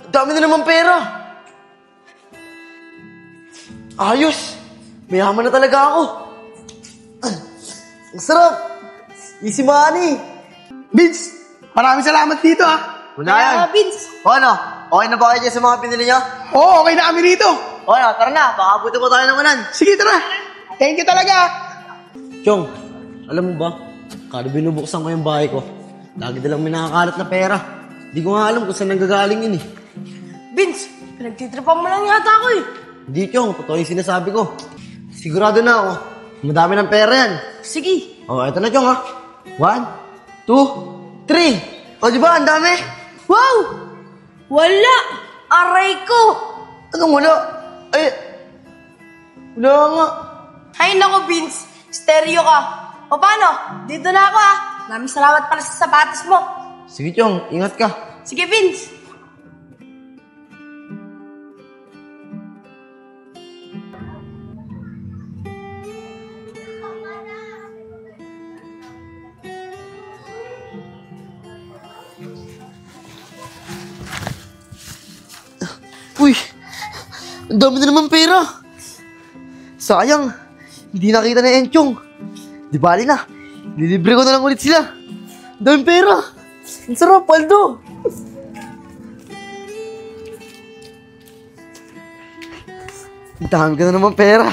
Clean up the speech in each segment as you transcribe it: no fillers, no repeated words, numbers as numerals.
Dami na naman pera. Ayos. Mayaman na talaga ako. Ang sarap. Easy money. Vince, maraming salamat dito ha. Wala yan. Vince. O ano? Okay na ba kayo dyan sa mga pinili niyo? Oo, okay na kami dito. O ano, tara na. Pakabuti pa tayo ng unan. Sige, tara. Thank you talaga. Chong, alam mo ba? Kada binubuksan ko yung bahay ko, lagi dalang may nakakalat na pera. Di ko nga alam kung saan nanggagaling yun eh. Vince, pinagtitripan mo lang yata ako eh. Hindi, Chong. Totoo yung sinasabi ko. Sigurado na ako. Madami ng pera yan. Sige. O, eto na, Chong ha. 1, 2, 3. O, di ba? Ang dami. Wow! Wala! Aray ko! Anong wala? Ay, wala nga. Ay nako, Vince. Stereo ka. O paano? Dito na ako ha. Maraming salamat pala sa sapatos mo. Sige, Chong. Ingat ka. Sige, Vince. Uy, ang dami na naman pera. Sayang, hindi nakita na Enchong. Di bali na, nilibre ko na lang ulit sila. Ang daming pera. Ang sarap, Paldo. Ang dami ka na naman pera.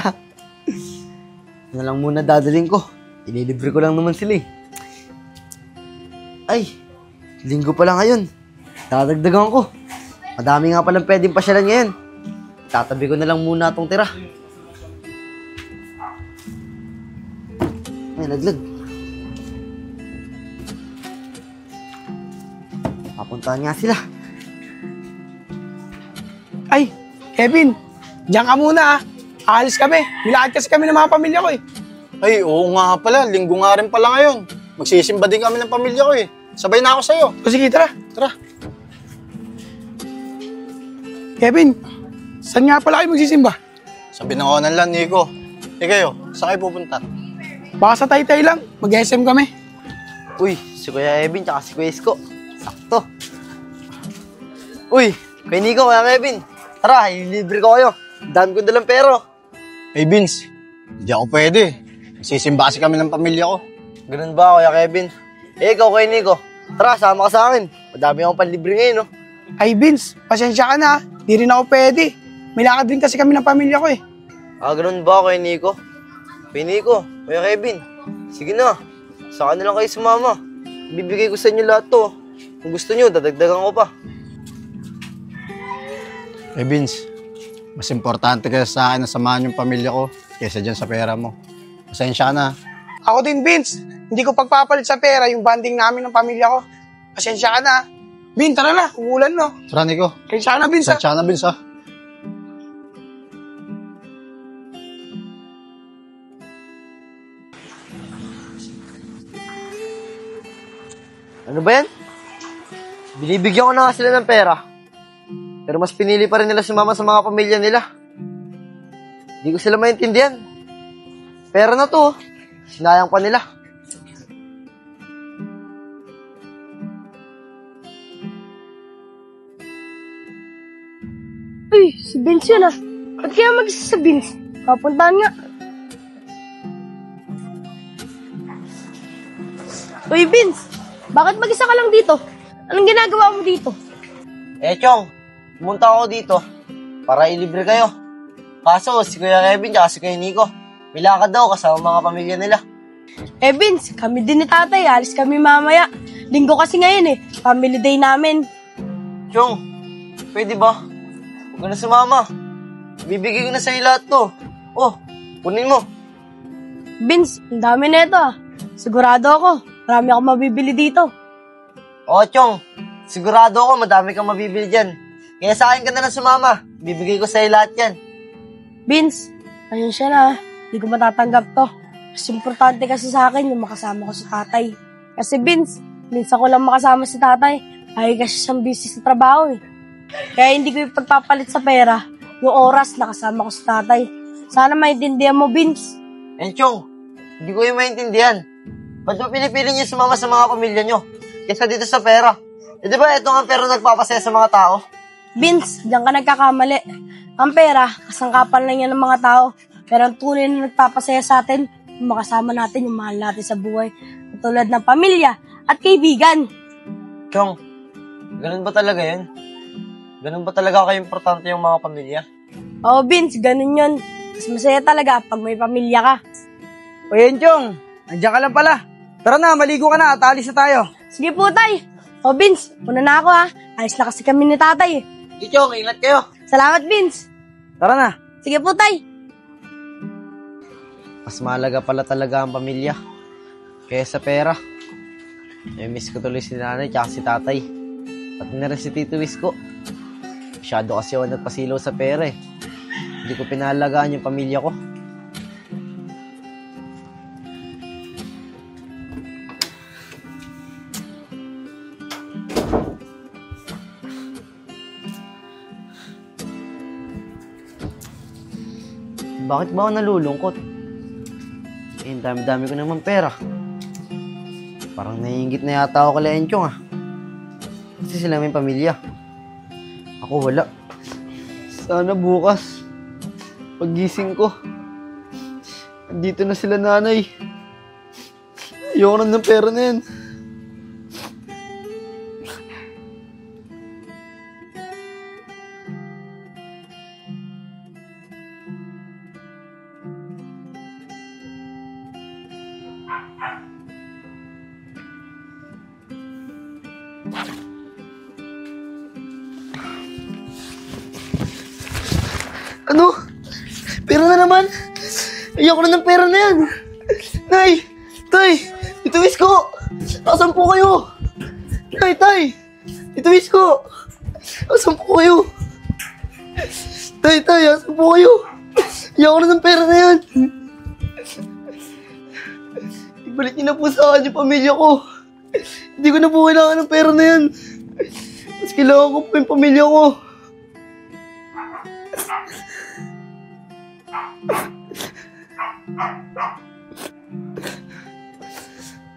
Na lang muna dadaling ko. Inilibre ko lang naman sila eh. Ay, linggo pa lang ngayon. Dadagdagan ko. Madami nga palang pwedeng pasyalan ngayon. Tatabi ko na lang muna itong tira. Ay, laglag. Papuntahan nga sila. Ay, Kevin, diyan ka muna ha. Aalis kami. Nilakad kasi kami ng mga pamilya ko eh. Ay, oo nga pala. Linggo nga rin pala ngayon. Magsisimba din kami ng pamilya ko eh. Sabay na ako sa'yo. O sige, tara. Tara. Kevin, saan nga pala kayo magsisimba? Sa Binangonan lang, Nico. Kayo, saan kayo pupunta? Baka sa Taytay lang. Mag-SM kami. Uy, si Kuya Evin tsaka si Kuya Isko. Sakto. Uy, Kuya Nico, Kuya Kevin. Tara, ililibre ko kayo. Dami ko dalang pero. Hey, Vince. Hindi ako pwede. Magsisimba kasi kami ng pamilya ko. Ganun ba, Kuya Kevin? Eh, ikaw, Kuya Nico. Tara, sama ka sa akin. Madami akong panlibre ngayon, no? Ay, Vince, pasensya ka na ha. Di rin ako pwede. May lakad din kasi kami ng pamilya ko eh. Ah, ganun ba, Kuya Nico? Kuya Nico, Kuya Kevin. Sige na. Saka na lang kayo sumama. Bibigay ko sa inyo lahat to. Kung gusto nyo, dadagdagan ko pa. Hey, Vince. Mas importante kasi sa akin na samahan yung pamilya ko kaysa dyan sa pera mo. Pasensya ka na. Ako din, Vince. Hindi ko pagpapalit sa pera yung banding namin ng pamilya ko. Pasensya ka na. Vin, tara na. Umulan, no? Tara, Nico. Pasensya ka na, Vince. Pasensya ka na, Vince, ha? Ano ba yan? Binibigyan ko na nga sila ng pera. Pero mas pinili pa rin nila sumama sa mga pamilya nila. Hindi ko sila maintindihan. Pera na to. Sinayang pa nila. Uy, si Vince yun ah. Ba't kaya mag-isa sa Vince? Papuntahan nga. Uy, Vince! Bakit mag-isa ka lang dito? Anong ginagawa mo dito? Eh, Chong, pumunta ako dito para ilibre kayo. Kaso, si Kuya Kevin at si Kuya Nico, may lakad daw kasama mga pamilya nila. Eh, Vince, kami din ni tatay. Alis kami mamaya. Linggo kasi ngayon eh. Family day namin. Chong, pwede ba? Huwag ka na sumama. Bibigay ko na sa'yo lahat to. Oh, kunin mo. Vince, ang dami na ito ah. Sigurado ako. Marami akong mabibili dito. Oh, Chong, sigurado ako madami kang mabibili dyan. Kaya sa akin ka na lang sumama. Bibigay ko sa'yo lahat yan. Vince, ayun siya na. Hindi ko matatanggap to. Mas importante kasi sa akin yung makasama ko si tatay. Kasi Vince, minsan ko lang makasama si tatay. Ay kasi siyang busy sa trabaho eh. Kaya hindi ko ipagpapalit sa pera yung oras na kasama ko si tatay. Sana maintindihan mo, Vince. Chong, hindi ko yung maintindihan. Ba't mo pinipili niyo sumama sa mga pamilya niyo? Kesa dito sa pera. Eh di ba ito ang pera nagpapasaya sa mga tao? Vince, diyan ka nagkakamali. Ang pera, kasangkapan lang yan ng mga tao. Pero ang tunay na nagpapasaya sa atin, yung makasama natin, yung mahal natin sa buhay. Tulad ng pamilya at kaibigan. Chong, ganun ba talaga yun? Ganun ba talaga ka-importante yung mga pamilya? Oo, Vince, ganun yun. Mas masaya talaga pag may pamilya ka. O yun, Chong. Andiyan ka lang pala. Tara na, maligo ka na at alis na tayo. Sige po, tay. O, Vince, una na ako ha. Ayos na kasi kami ni tatay. Di Chong, ingat kayo. Salamat, Vince. Tara na. Sige po, tay. Mas mahalaga pala talaga ang pamilya kaysa pera. Miss ko tuloy si nanay tsaka si tatay. Pati na rin si Tito Wisko. Masyado kasi ako nagpasilaw sa pera eh. Hindi ko pinahalagaan yung pamilya ko. Bakit ba ako nalulungkot? Eh, ang dami-dami ko naman pera. Parang naiingit na yata ako kala Enchong ah. Kasi sila may pamilya. Ako wala. Sana bukas, paggising ko, andito na sila nanay. Ayoko na ng pera na yan. Ano? Pera na naman? Ayoko na ng pera na yan. Nay! Tay! Tito Wisko! Asan po kayo? Nay! Tay! Tito Wisko! Asan po kayo? Tay! Tay! Asan po kayo? Ayoko na ng pera na yan. Ibalik niyo na po sa akin yung pamilya ko. Hindi ko na po kailangan ng pera na yan. Mas kailangan ko po yung pamilya ko.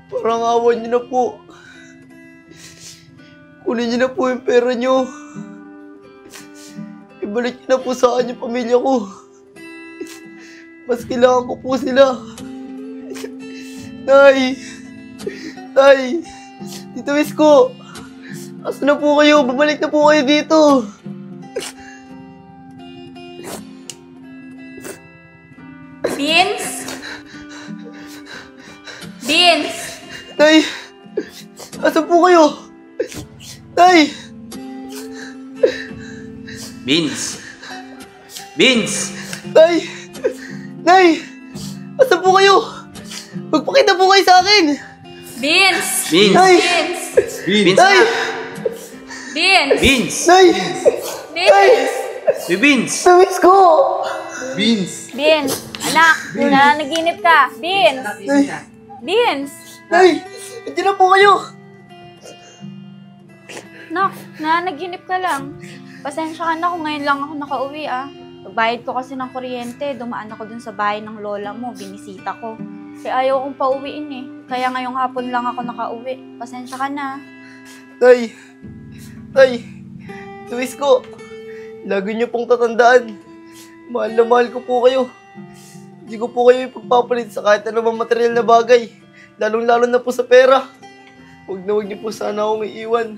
Parang awan niyo na po. Kunin niyo na po yung pera niyo. Ibalik niyo na po sa akin yung pamilya ko. Mas kailangan ko po sila. Nay! Tay! Tito Wisko! Asan na po kayo? Babalik na po kayo dito. Vince? Vince? Tay! Asan po kayo? Tay! Vince! Vince! Tay! Nay! Asan po kayo? Magpakita po kayo sa akin! Vince? Vince! Tay! Vince? Vince! Tay! Vince? Vince! Nay! Vince? Uy, Vince! Namiss ko! Vince! Vince? Anak, nananaginip ka. Vince? Vince? Nay! Hindi na po kayo! Nak, nananaginip ka lang. Pasensya ka na kung ngayon lang ako nakauwi Pagbayad ko kasi ng kuryente, dumaan ako dun sa bahay ng lola mo, binisita ko. Kaya ayaw kong pauwiin Kaya ngayong hapon lang ako nakauwi. Pasensya ka na. Tay! Tay! Tuwis ko! Lagi niyo pong tatandaan. Mahal na mahal ko po kayo. Hindi ko po kayo ipagpapalit sa kahit anumang material na bagay. Lalong-lalo na po sa pera. Huwag niyo po sana ako may iwan.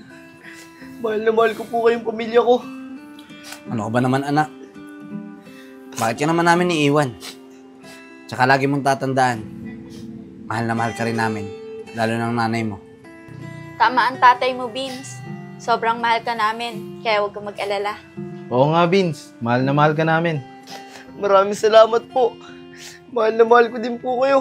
Mahal na mahal ko po kayong pamilya ko. Ano ka ba naman, anak? Bakit ka naman namin iiwan? Tsaka lagi mong tatandaan, mahal na mahal ka rin namin, lalo ng nanay mo. Tama ang tatay mo, Vince. Sobrang mahal ka namin, kaya huwag kang mag-alala. Oo nga, Vince. Mahal na mahal ka namin. Maraming salamat po. Mahal na mahal ko din po kayo.